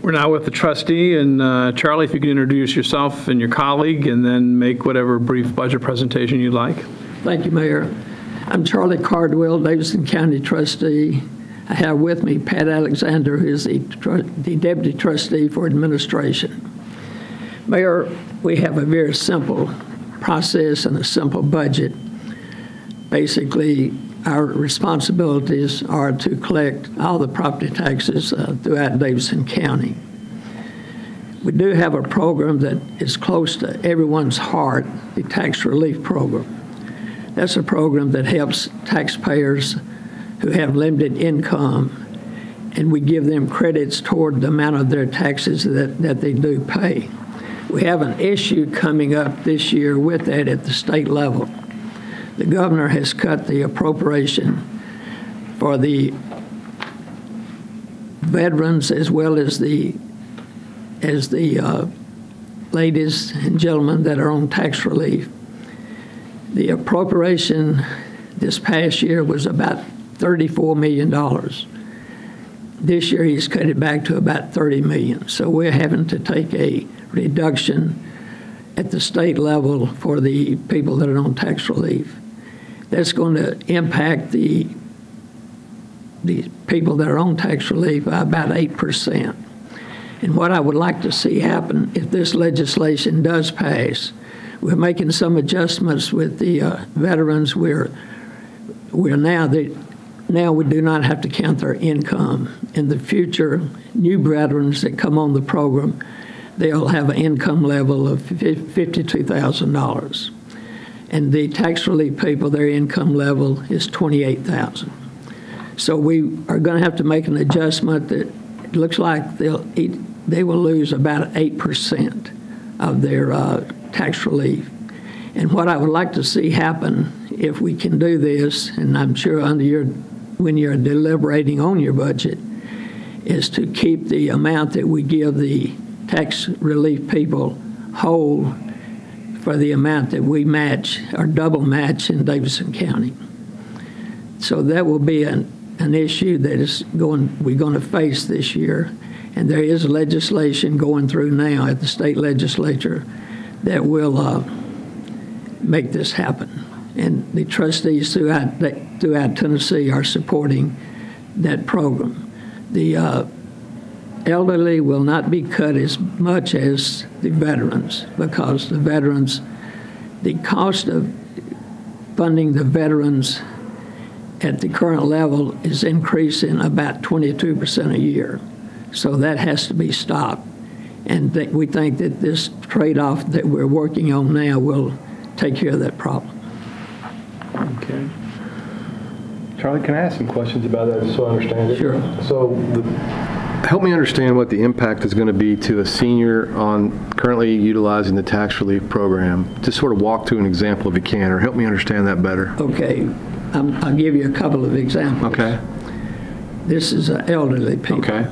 We're now with the trustee, and Charlie, if you can introduce yourself and your colleague, and then make whatever brief budget presentation you'd like. Thank you, Mayor. I'm Charlie Cardwell, Davidson County Trustee. I have with me Pat Alexander, who is the Deputy Trustee for Administration. Mayor, we have a very simple process and a simple budget. Basically, our responsibilities are to collect all the property taxes throughout Davidson County. We do have a program that is close to everyone's heart, the tax relief program. That's a program that helps taxpayers who have limited income, and we give them credits toward the amount of their taxes that they do pay. We have an issue coming up this year with that at the state level. The governor has cut the appropriation for the veterans as well as the ladies and gentlemen that are on tax relief. The appropriation this past year was about $34 million. This year he's cut it back to about $30 million. So we're having to take a reduction at the state level for the people that are on tax relief. That's going to impact the people that are on tax relief by about 8%. And what I would like to see happen if this legislation does pass, we're making some adjustments with the veterans. Now we do not have to count their income. In the future, new veterans that come on the program, they'll have an income level of $52,000. And the tax relief people, their income level is $28,000. So we are going to have to make an adjustment that it looks like they will lose about 8% of their tax relief. And what I would like to see happen, if we can do this, and I'm sure when you're deliberating on your budget, is to keep the amount that we give the tax relief people whole for the amount that we match or double match in Davidson County. So that will be an issue that we're going to face this year. And there is legislation going through now at the state legislature that will make this happen. And the trustees throughout Tennessee are supporting that program. The elderly will not be cut as much as the veterans, because the veterans, the cost of funding the veterans at the current level is increasing about 22% a year. So that has to be stopped. And we think that this trade-off that we're working on now will take care of that problem. Okay. Charlie, can I ask some questions about that so I understand it? Sure. So help me understand what the impact is going to be to a senior on currently utilizing the tax relief program. Just sort of walk through an example if you can, or help me understand that better. Okay. I'll give you a couple of examples. Okay. This is elderly people. Okay.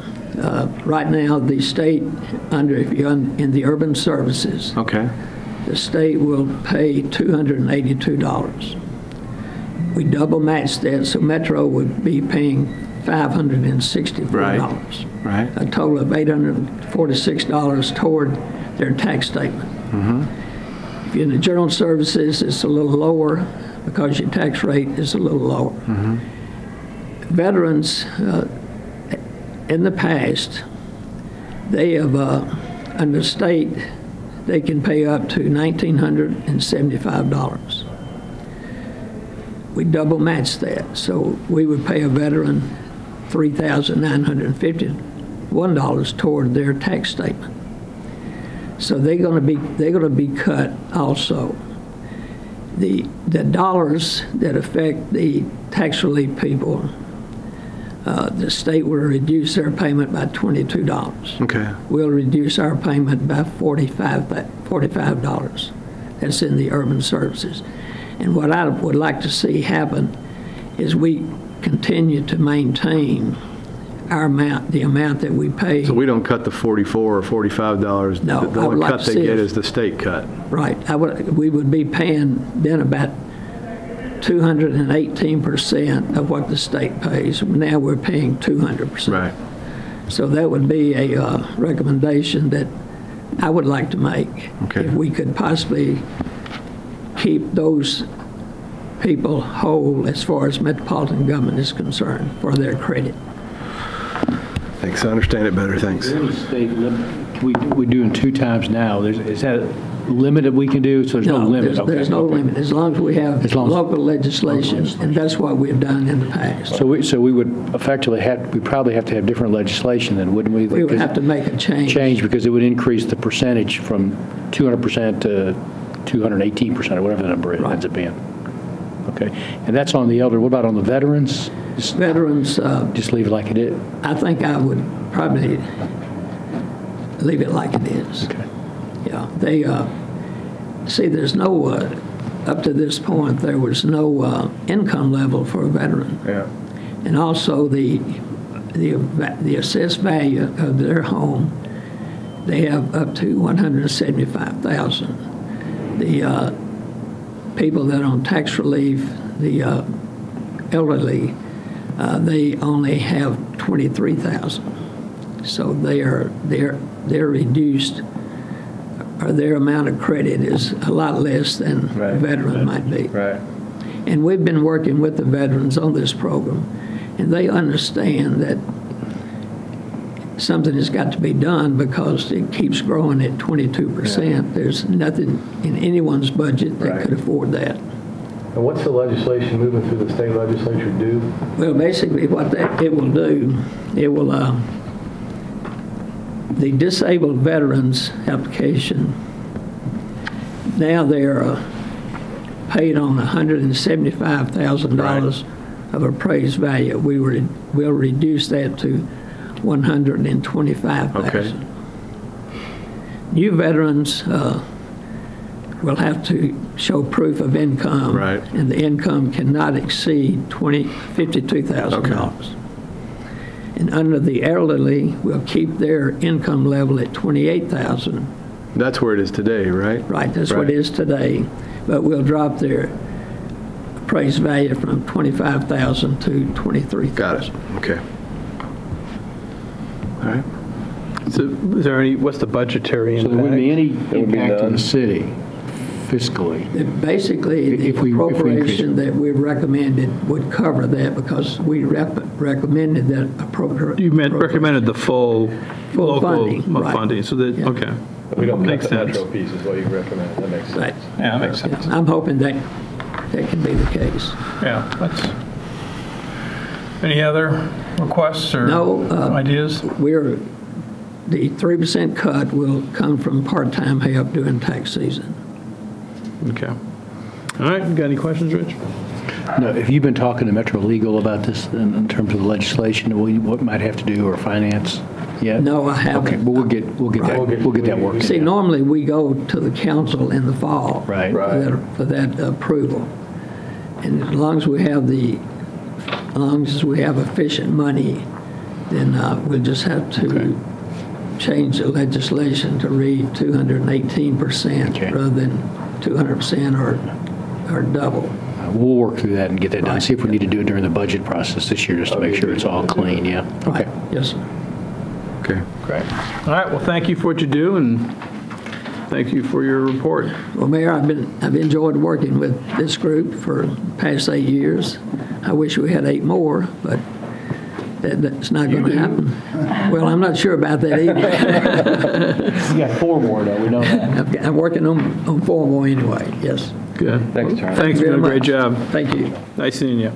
Right now, the state, if you're in the urban services, okay, the state will pay $282. We double match that, so Metro would be paying $564. Right. A total of $846 toward their tax statement. Mm-hmm. If you're in the general services, it's a little lower because your tax rate is a little lower. Mm-hmm. Veterans, in the past, they have, under state, they can pay up to $1,975. We double match that, so we would pay a veteran $3,951 toward their tax statement. So they're going to be cut also. The dollars that affect the tax relief people, the state will reduce their payment by $22. Okay. We'll reduce our payment by $45. That's in the urban services. And what I would like to see happen is we continue to maintain our amount, the amount that we pay. So we don't cut the $44 or $45. No, the only cut they get is the state cut. Right. We would be paying then about 218% of what the state pays. Now we're paying 200%. Right. So that would be a recommendation that I would like to make. Okay. If we could possibly keep those people whole as far as metropolitan government is concerned for their credit. Thanks, I understand it better, thanks. There is a state limit. We're doing 2 times now. Is that a limit that we can do? So there's no limit? There's no limit, as long as we have local legislation, and that's what we've done in the past. So we would effectively we probably have to have different legislation then, wouldn't we? We would have to make a change. Because it would increase the percentage from 200% to 218% or whatever the number ends up being. Okay. And that's on the elder. What about on the veterans? Veterans. Just leave it like it is? I think I would probably leave it like it is. Okay. Yeah. They, see, there's no, up to this point, there was no income level for a veteran. Yeah. And also the assessed value of their home, they have up to $175,000. The people that are on tax relief, the elderly, they only have $23,000. So they're reduced, or their amount of credit is a lot less than a veteran might be. Right. And we've been working with the veterans on this program, and they understand that something has got to be done because it keeps growing at 22%. Yeah. There's nothing in anyone's budget that could afford that. And what's the legislation moving through the state legislature do? Well, basically what it will do, it will, the disabled veterans application, now they're paid on $175,000 of appraised value. We'll reduce that to $125,000. Okay. New veterans will have to show proof of income, and the income cannot exceed $52,000. Okay. And under the elderly, we'll keep their income level at $28,000. That's where it is today, right? Right, that's what it is today. But we'll drop their appraised value from $25,000 to $23,000. Got it. Okay. All right. So is there what's the budgetary impact? So there wouldn't be any impact to the city fiscally? Basically, the appropriation that we recommended would cover that because we recommended that appropriation. You recommended the full local funding, funding. So that, okay. We don't make cut the sense. metro piece is what you recommend. That makes sense. Right. Yeah, that makes sense. I'm hoping that can be the case. Yeah. Any other requests or ideas? The 3% cut will come from part-time help during tax season. Okay. All right. Got any questions, Rich? No. Have you been talking to Metro Legal about this in terms of the legislation, what might have to do, or finance yet? No, I haven't. Okay, but we'll get that working. See, normally we go to the council in the fall for that approval, and as long as we have efficient money, then we'll just have to change the legislation to read 218% rather than 200% or double. We'll work through that and get that done. See if we need to do it during the budget process this year just to make sure it's all clean. Yeah. Okay. Yes, sir. Okay. Great. All right. Well, thank you for what you do, and thank you for your report. Well, Mayor, I've enjoyed working with this group for the past 8 years. I wish we had 8 more, but that's not going to happen. Well, I'm not sure about that either. You got 4 more, though. We know that. I'm working on 4 more anyway. Yes. Good. Thanks, Charlie. Thanks for doing a great job. Thank you. Nice seeing you.